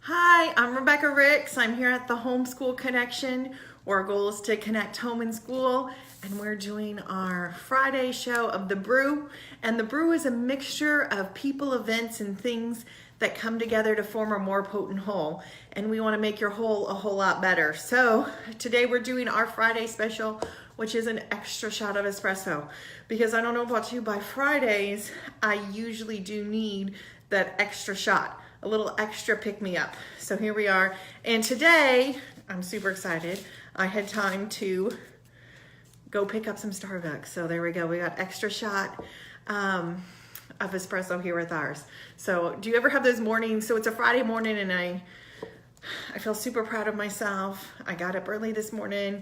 Hi, I'm Rebekah Ricks. I'm here at the Homeschool Connection, where our goal is to connect home and school, and we're doing our Friday show of The Brew. And The Brew is a mixture of people, events, and things that come together to form a more potent whole. And we want to make your whole a whole lot better. So today we're doing our Friday special, which is an extra shot of espresso. Because I don't know about you, by Fridays, I usually do need that extra shot. A little extra pick-me-up. So here we are. And today, I'm super excited. I had time to go pick up some Starbucks. So there we go. We got extra shot of espresso here with ours. So do you ever have those mornings? So it's a Friday morning and I feel super proud of myself. I got up early this morning.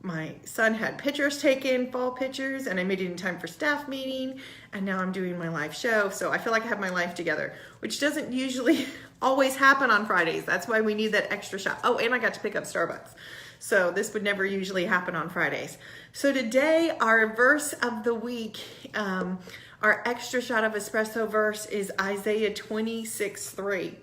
My son had pictures taken, fall pictures, and I made it in time for staff meeting, and now I'm doing my live show. So I feel like I have my life together, which doesn't usually always happen on Fridays. That's why we need that extra shot. Oh, and I got to pick up Starbucks. So this would never usually happen on Fridays. So today, our verse of the week, our extra shot of espresso verse is Isaiah 26:3.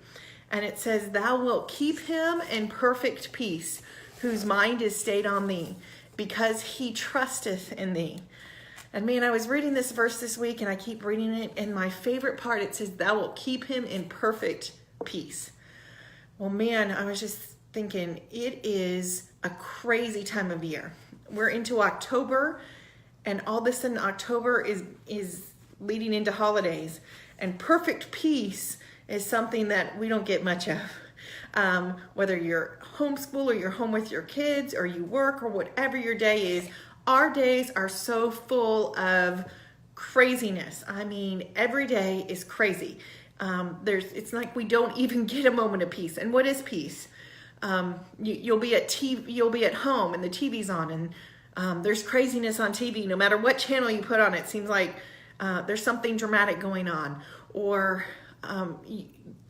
And it says, "Thou wilt keep him in perfect peace, whose mind is stayed on thee, because he trusteth in thee." And man, I was reading this verse this week and I keep reading it, and my favorite part, it says, "Thou wilt keep him in perfect peace." Well, man, I was just thinking, it is a crazy time of year. We're into October, and all of a sudden October is leading into holidays, and perfect peace is something that we don't get much of. Whether you're homeschool or you're home with your kids or you work or whatever your day is, our days are so full of craziness. I mean, every day is crazy. It's like we don't even get a moment of peace. And what is peace? You'll be at home and the TV's on, and there's craziness on TV. No matter what channel you put on, it seems like there's something dramatic going on, or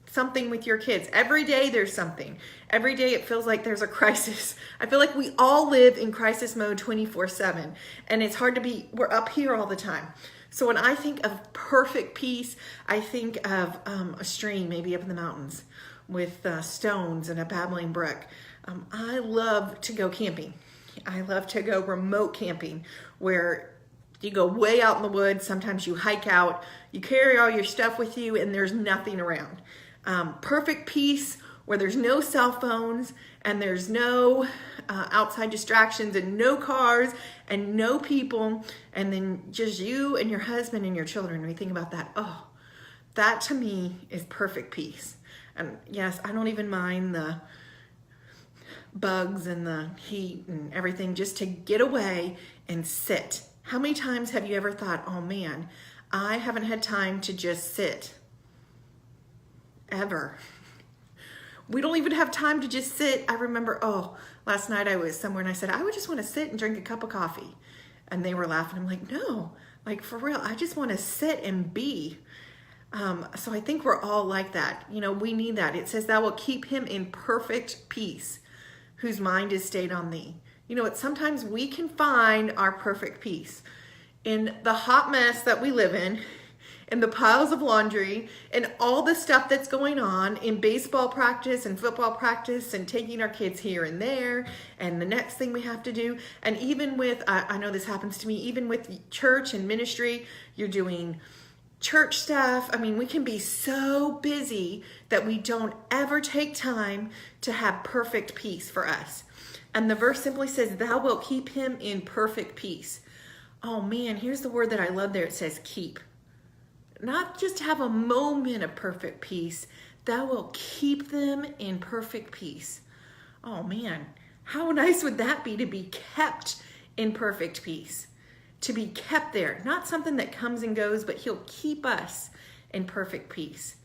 something with your kids. Every day there's something. Every day it feels like there's a crisis. I feel like we all live in crisis mode 24/7, and it's hard to we're up here all the time. So when I think of perfect peace, I think of a stream, maybe up in the mountains with stones and a babbling brook. I love to go camping. I love to go remote camping, where you go way out in the woods. Sometimes you hike out, you carry all your stuff with you, and there's nothing around. Perfect peace, where there's no cell phones and there's no outside distractions and no cars and no people, and then just you and your husband and your children. We think about that. Oh, that to me is perfect peace. And yes, I don't even mind the bugs and the heat and everything, just to get away and sit. How many times have you ever thought, oh man, I haven't had time to just sit? Ever. We don't even have time to just sit. I remember, last night I was somewhere and I said, I would just want to sit and drink a cup of coffee. And they were laughing. I'm like, no, like for real, I just want to sit and be. So I think we're all like that. You know, we need that. It says, "Thou wilt keep him in perfect peace, whose mind is stayed on thee." You know what? Sometimes we can find our perfect peace in the hot mess that we live in the piles of laundry, and all the stuff that's going on in baseball practice and football practice, and taking our kids here and there, and the next thing we have to do. And even with, I know this happens to me, even with church and ministry, you're doing church stuff. I mean, we can be so busy that we don't ever take time to have perfect peace for us. And the verse simply says, "Thou wilt keep him in perfect peace." Oh man, here's the word that I love there. It says keep. Not just have a moment of perfect peace. Thou wilt keep them in perfect peace. Oh man, how nice would that be, to be kept in perfect peace? To be kept there, not something that comes and goes, but he'll keep us in perfect peace.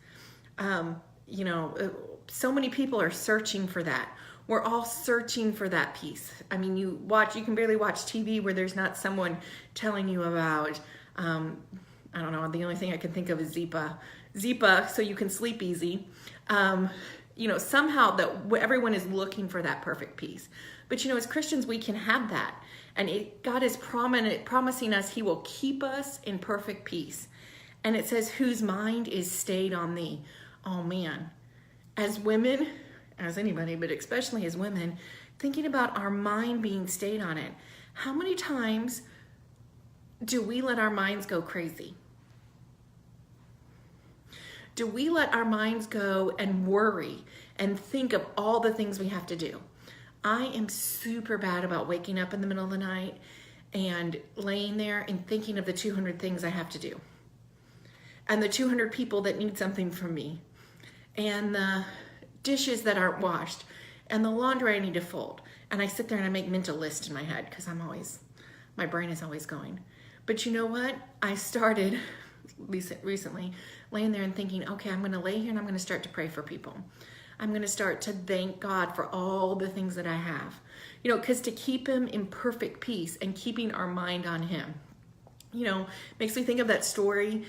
So many people are searching for that. We're all searching for that peace. I mean, you can barely watch TV where there's not someone telling you about, I don't know, the only thing I can think of is Zipa, so you can sleep easy. Somehow that everyone is looking for that perfect peace. But as Christians, we can have that. And God is promising us he will keep us in perfect peace. And it says, whose mind is stayed on thee. Oh man, as women, as anybody, but especially as women, thinking about our mind being stayed on it. How many times do we let our minds go crazy? Do we let our minds go and worry and think of all the things we have to do? I am super bad about waking up in the middle of the night and laying there and thinking of the 200 things I have to do, and the 200 people that need something from me, and the dishes that aren't washed, and the laundry I need to fold. And I sit there and I make mental lists in my head because my brain is always going. But you know what? I started recently laying there and thinking, okay, I'm going to lay here and I'm going to start to pray for people. I'm going to start to thank God for all the things that I have. You know, because to keep him in perfect peace and keeping our mind on him, you know, makes me think of that story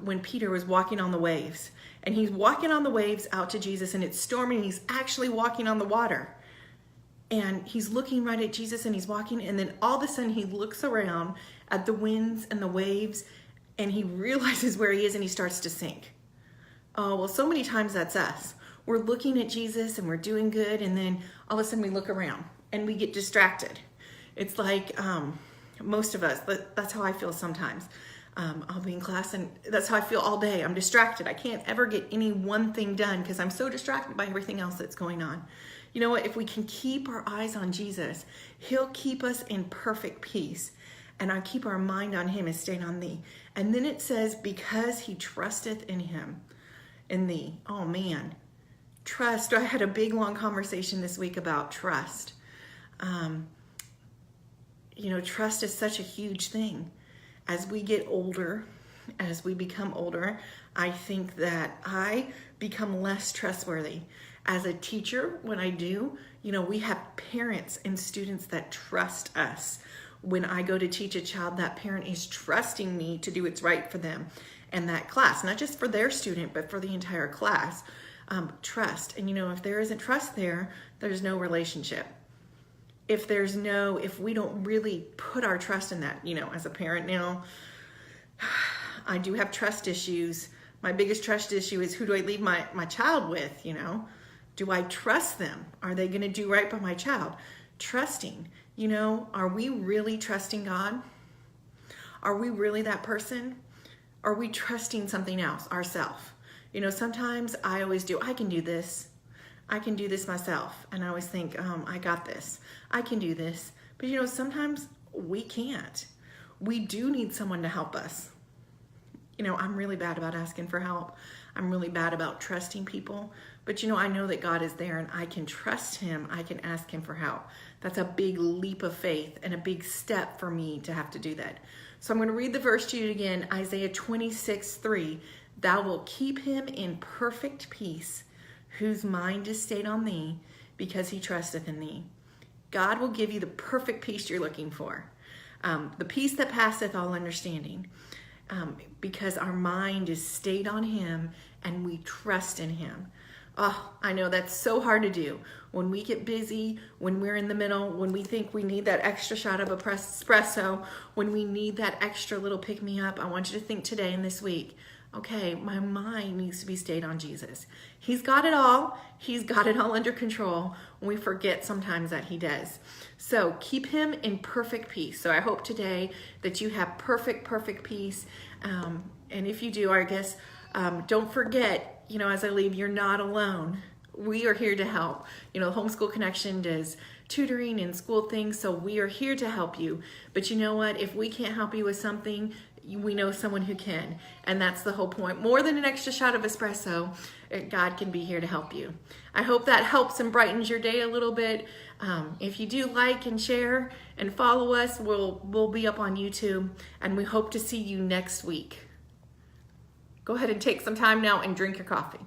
when Peter was walking on the waves. And he's walking on the waves out to Jesus, and it's storming, and he's actually walking on the water. And he's looking right at Jesus, and he's walking, and then all of a sudden he looks around at the winds and the waves, and he realizes where he is, and he starts to sink. Oh, well, so many times that's us. We're looking at Jesus, and we're doing good, and then all of a sudden we look around, and we get distracted. It's like most of us, that's how I feel sometimes. I'll be in class and that's how I feel all day. I'm distracted. I can't ever get any one thing done because I'm so distracted by everything else that's going on. You know what? If we can keep our eyes on Jesus, he'll keep us in perfect peace. And I keep our mind on him and staying on thee. And then it says, because he trusteth in him, in thee. Oh man, trust. I had a big long conversation this week about trust. You know, trust is such a huge thing. As we get older, as we become older, I think that I become less trustworthy. As a teacher, when I do, you know, we have parents and students that trust us. When I go to teach a child, that parent is trusting me to do what's right for them and that class, not just for their student, but for the entire class. Trust. And, you know, if there isn't trust there, there's no relationship. If we don't really put our trust in that, you know, as a parent now, I do have trust issues. My biggest trust issue is, who do I leave my child with, you know? Do I trust them? Are they going to do right by my child? Trusting, you know, are we really trusting God? Are we really that person? Are we trusting something else, ourselves? You know, sometimes I always do, I can do this. I can do this myself. And I always think, I got this. I can do this. But you know, sometimes we can't. We do need someone to help us. You know, I'm really bad about asking for help. I'm really bad about trusting people. But you know, I know that God is there and I can trust him. I can ask him for help. That's a big leap of faith and a big step for me to have to do that. So I'm going to read the verse to you again. Isaiah 26:3. Thou wilt keep him in perfect peace, whose mind is stayed on thee, because he trusteth in thee. God will give you the perfect peace you're looking for. The peace that passeth all understanding. Because our mind is stayed on him and we trust in him. Oh, I know that's so hard to do. When we get busy, when we're in the middle, when we think we need that extra shot of espresso, when we need that extra little pick-me-up, I want you to think today and this week, okay, my mind needs to be stayed on Jesus. He's got it all. He's got it all under control. We forget sometimes that he does. So keep him in perfect peace. So I hope today that you have perfect peace. And if you do, I guess, don't forget, you know, as I leave, you're not alone. We are here to help. You know, Homeschool Connection does tutoring and school things, so we are here to help you. But you know what? If we can't help you with something, we know someone who can, and that's the whole point. More than an extra shot of espresso, God can be here to help you. I hope that helps and brightens your day a little bit. If you do like and share and follow us, we'll be up on YouTube, and we hope to see you next week. Go ahead and take some time now and drink your coffee.